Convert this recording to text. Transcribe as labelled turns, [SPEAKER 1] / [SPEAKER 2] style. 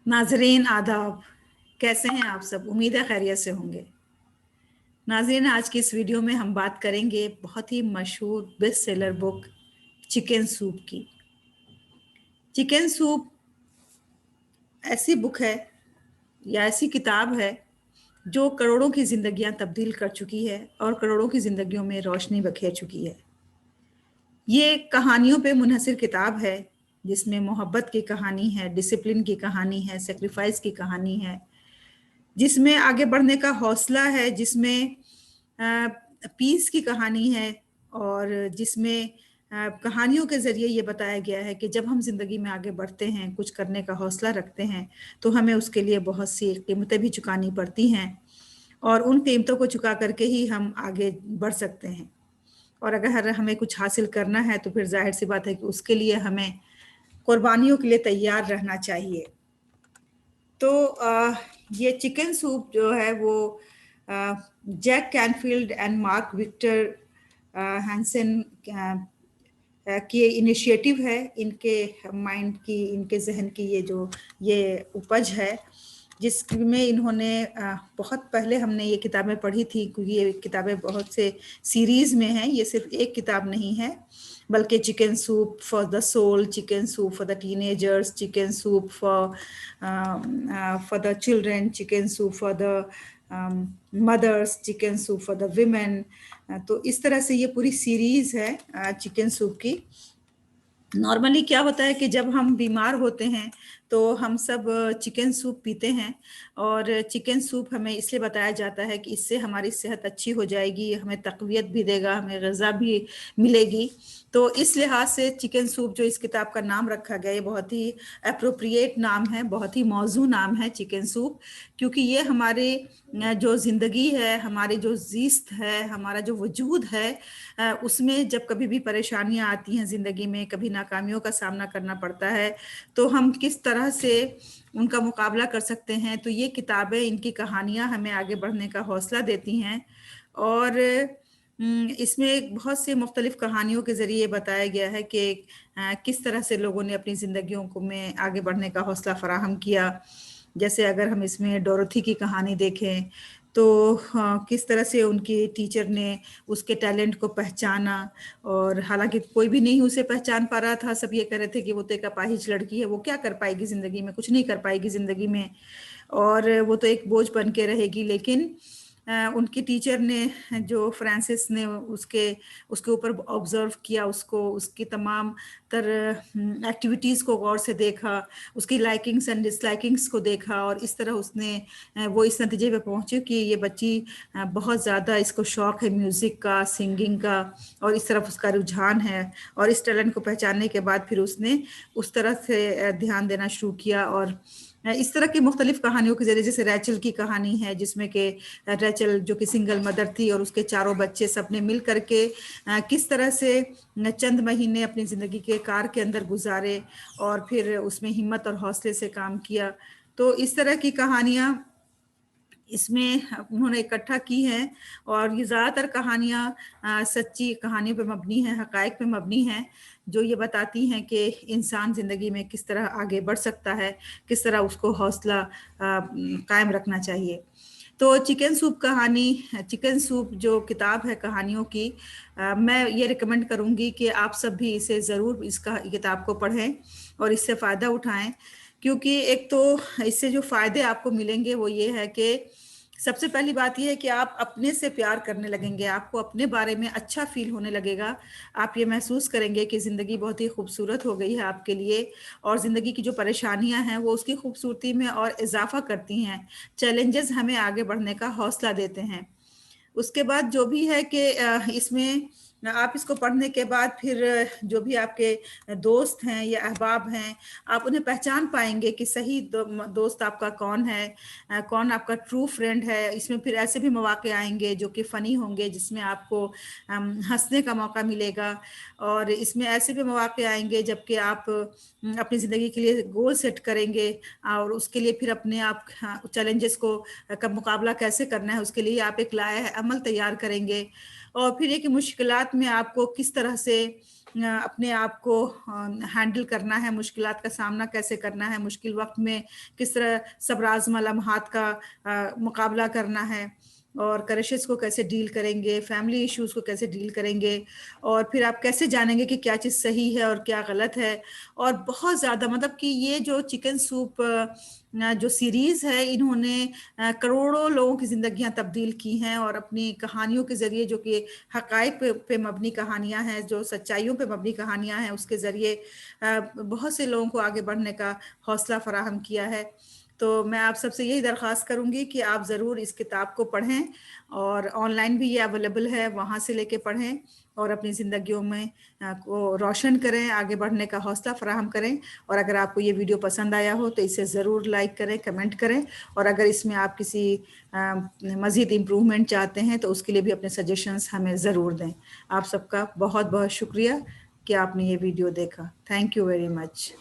[SPEAKER 1] नाजरीन आदाब, कैसे हैं आप सब? उम्मीद है खैरियत से होंगे। नाजरीन, आज की इस वीडियो में हम बात करेंगे बहुत ही मशहूर best seller book chicken soup की। चिकन सूप ऐसी बुक है या ऐसी किताब है जो करोड़ों की जिंदगियां तब्दील कर चुकी है और करोड़ों की जिंदगियों में रोशनी बखेर चुकी है। ये कहानियों पे मुनहसर किताब है जिसमें मोहब्बत की कहानी है, डिसिप्लिन की कहानी है, सेक्रीफाइस की कहानी है, जिसमें आगे बढ़ने का हौसला है, जिसमें पीस की कहानी है, और जिसमें कहानियों के जरिए ये बताया गया है कि जब हम जिंदगी में आगे बढ़ते हैं, कुछ करने का हौसला रखते हैं, तो हमें उसके लिए बहुत सी कीमतें भी चुकानी पड़ती हैं, और उन कीमतों को चुका करके ही हम आगे बढ़ सकते हैं। और अगर हमें कुछ हासिल करना है तो फिर जाहिर सी बात है कि उसके लिए हमें कुर्बानियों के लिए तैयार रहना चाहिए। तो ये चिकन सूप जो है वो Jack Canfield and Mark Victor Hansen की इनिशिएटिव है। इनके माइंड की, इनके जहन की ये उपज है, जिसमें इन्होंने बहुत पहले हमने ये किताबें पढ़ी थी, क्योंकि ये किताबें बहुत से सीरीज में हैं, ये सिर्फ एक किताब नहीं है, बल्कि chicken soup for the soul, chicken soup for the teenagers, chicken soup for the children, chicken soup for the mothers, chicken soup for the women. तो इस तरह से ये पूरी सीरीज है चिकन सूप की। नॉर्मली क्या होता है कि जब हम बीमार होते हैं तो हम सब चिकन सूप पीते हैं, और चिकन सूप हमें इसलिए बताया जाता है कि इससे हमारी सेहत अच्छी हो जाएगी, हमें तक़वियत भी देगा, हमें ग़िज़ा भी मिलेगी। तो इस लिहाज से चिकन सूप जो इस किताब का नाम रखा गया, ये बहुत ही अप्रोप्रिएट नाम है, बहुत ही मौजू नाम है चिकन सूप, क्योंकि ये हमारे जो ज़िंदगी है, हमारी जो ज़ीस्त है, हमारा जो वजूद है, उसमें जब कभी भी परेशानियां आती हैं ज़िंदगी में, कभी नाकामियों का सामना करना पड़ता है, तो हम किस तरह से उनका मुकाबला कर सकते हैं। तो ये किताबें, इनकी कहानियां हमें आगे बढ़ने का हौसला देती हैं, और इसमें बहुत से मुख्तलिफ कहानियों के ज़रिए बताया गया है कि किस तरह से लोगों ने अपनी ज़िंदगियों को में आगे बढ़ने का हौसला फराहम किया। जैसे अगर हम इसमें डोरोथी की कहानी देखें तो किस तरह से उनकी टीचर ने उसके टैलेंट को पहचाना, और हालांकि कोई भी नहीं उसे पहचान पा रहा था, सब ये कह रहे थे कि वो तो एक अपाहिज लड़की है, वो क्या कर पाएगी ज़िंदगी में, कुछ नहीं कर पाएगी ज़िंदगी में, और वो तो एक बोझ बन के रहेगी। लेकिन उनकी टीचर ने, जो फ्रांसिस ने, उसके उसके ऊपर ऑब्जर्व किया, उसको, उसकी तमाम तर एक्टिविटीज़ को गौर से देखा, उसकी लाइकिंग्स एंड डिसलाइकिंग्स को देखा, और इस तरह उसने वो इस नतीजे पे पहुंचे कि ये बच्ची बहुत ज़्यादा, इसको शौक़ है म्यूज़िक का, सिंगिंग का, और इस तरफ उसका रुझान है। और इस टैलेंट को पहचानने के बाद फिर उसने उस तरह से ध्यान देना शुरू किया। और इस तरह की मुख्तलिफ कहानियों के जरिए, जैसे रैचल की कहानी है, जिसमें कि रैचल जो कि सिंगल मदर थी, और उसके चारों बच्चे सब ने मिल करके किस तरह से चंद महीने अपनी ज़िंदगी के कार के अंदर गुजारे, और फिर उसमें हिम्मत और हौसले से काम किया। तो इस तरह की कहानियाँ इसमें उन्होंने इकट्ठा की हैं, और ये ज़्यादातर कहानियाँ सच्ची कहानियों पे मबनी हैं, हक़ाइक़ पे मबनी हैं, जो ये बताती हैं कि इंसान ज़िंदगी में किस तरह आगे बढ़ सकता है, किस तरह उसको हौसला कायम रखना चाहिए। तो चिकन सूप कहानी, चिकन सूप जो किताब है कहानियों की, मैं ये रिकमेंड करूँगी कि आप सब भी इसे ज़रूर, इसका किताब को पढ़ें और इससे फ़ायदा उठाएं, क्योंकि एक तो इससे जो फ़ायदे आपको मिलेंगे वो ये है कि सबसे पहली बात ये है कि आप अपने से प्यार करने लगेंगे, आपको अपने बारे में अच्छा फील होने लगेगा। आप ये महसूस करेंगे कि ज़िंदगी बहुत ही खूबसूरत हो गई है आपके लिए, और ज़िंदगी की जो परेशानियां हैं वो उसकी खूबसूरती में और इजाफा करती हैं। चैलेंजेस हमें आगे बढ़ने का हौसला देते हैं। उसके बाद जो भी है कि इसमें आप इसको पढ़ने के बाद फिर जो भी आपके दोस्त हैं या अहबाब हैं, आप उन्हें पहचान पाएंगे कि सही दोस्त आपका कौन है, कौन आपका ट्रू फ्रेंड है। इसमें फिर ऐसे भी मौके आएंगे जो कि फ़नी होंगे, जिसमें आपको हंसने का मौका मिलेगा, और इसमें ऐसे भी मौके आएंगे जबकि आप अपनी ज़िंदगी के लिए गोल सेट करेंगे, और उसके लिए फिर अपने आप चैलेंजेस को का मुकाबला कैसे करना है, उसके लिए आप एक लाए अमल तैयार करेंगे। और फिर ये कि मुश्किलात में आपको किस तरह से अपने आप को हैंडल करना है, मुश्किलात का सामना कैसे करना है, मुश्किल वक्त में किस तरह सब्र आज़मा लम्हात का मुकाबला करना है, और क्रशेस को कैसे डील करेंगे, फैमिली इश्यूज को कैसे डील करेंगे, और फिर आप कैसे जानेंगे कि क्या चीज़ सही है और क्या गलत है। और बहुत ज़्यादा मतलब कि ये जो चिकन सूप जो सीरीज़ है, इन्होंने करोड़ों लोगों की ज़िंदगियां तब्दील की हैं, और अपनी कहानियों के ज़रिए, जो कि हक़ाइक़ पे मबनी कहानियां हैं, जो सच्चाइयों पे मबनी कहानियां हैं, उसके ज़रिए बहुत से लोगों को आगे बढ़ने का हौसला फराहम किया है। तो मैं आप सबसे यही दरख्वास्त करूंगी कि आप ज़रूर इस किताब को पढ़ें, और ऑनलाइन भी ये अवेलेबल है, वहाँ से लेके पढ़ें और अपनी ज़िंदगियों में को रोशन करें, आगे बढ़ने का हौसला फराहम करें। और अगर आपको ये वीडियो पसंद आया हो तो इसे ज़रूर लाइक करें, कमेंट करें, और अगर इसमें आप किसी मज़ीद इम्प्रूवमेंट चाहते हैं तो उसके लिए भी अपने सजेशंस हमें ज़रूर दें। आप सबका बहुत बहुत शुक्रिया कि आपने ये वीडियो देखा। Thank you very much.